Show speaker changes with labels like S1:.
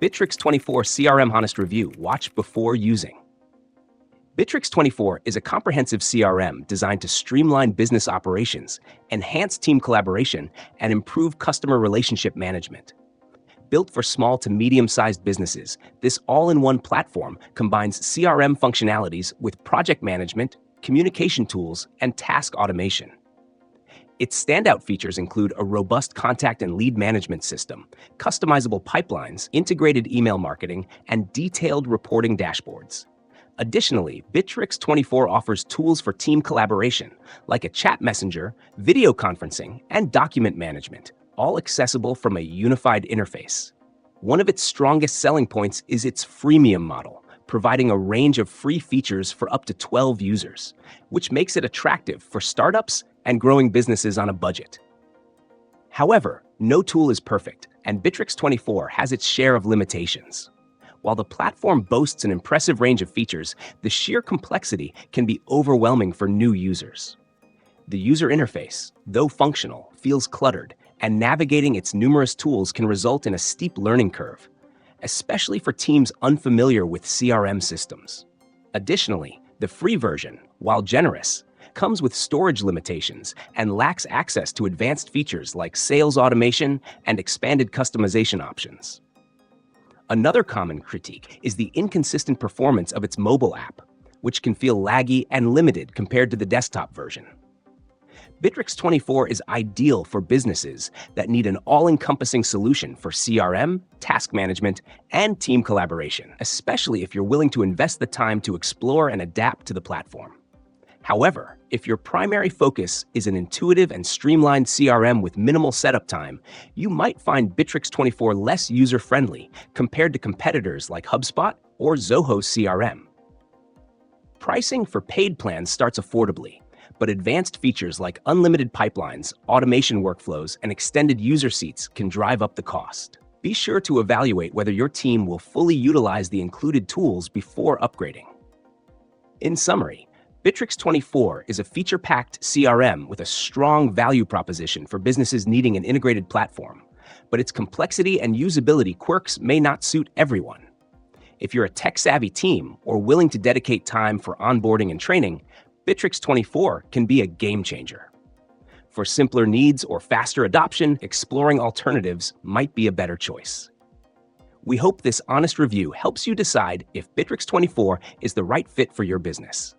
S1: Bitrix24 CRM Honest Review. Watch before using. Bitrix24 is a comprehensive CRM designed to streamline business operations, enhance team collaboration, and improve customer relationship management. Built for small to medium-sized businesses, this all-in-one platform combines CRM functionalities with project management, communication tools, and task automation. Its standout features include a robust contact and lead management system, customizable pipelines, integrated email marketing, and detailed reporting dashboards. Additionally, Bitrix24 offers tools for team collaboration, like a chat messenger, video conferencing, and document management, all accessible from a unified interface. One of its strongest selling points is its freemium model, providing a range of free features for up to 12 users, which makes it attractive for startups and growing businesses on a budget. However, no tool is perfect, and Bitrix24 has its share of limitations. While the platform boasts an impressive range of features, the sheer complexity can be overwhelming for new users. The user interface, though functional, feels cluttered, and navigating its numerous tools can result in a steep learning curve, especially for teams unfamiliar with CRM systems. Additionally, the free version, while generous, comes with storage limitations and lacks access to advanced features like sales automation and expanded customization options. Another common critique is the inconsistent performance of its mobile app, which can feel laggy and limited compared to the desktop version. Bitrix24 is ideal for businesses that need an all-encompassing solution for CRM, task management, and team collaboration, especially if you're willing to invest the time to explore and adapt to the platform. However, if your primary focus is an intuitive and streamlined CRM with minimal setup time, you might find Bitrix24 less user-friendly compared to competitors like HubSpot or Zoho CRM. Pricing for paid plans starts affordably, but advanced features like unlimited pipelines, automation workflows, and extended user seats can drive up the cost. Be sure to evaluate whether your team will fully utilize the included tools before upgrading. In summary, Bitrix24 is a feature-packed CRM with a strong value proposition for businesses needing an integrated platform, but its complexity and usability quirks may not suit everyone. If you're a tech-savvy team or willing to dedicate time for onboarding and training, Bitrix24 can be a game-changer. For simpler needs or faster adoption, exploring alternatives might be a better choice. We hope this honest review helps you decide if Bitrix24 is the right fit for your business.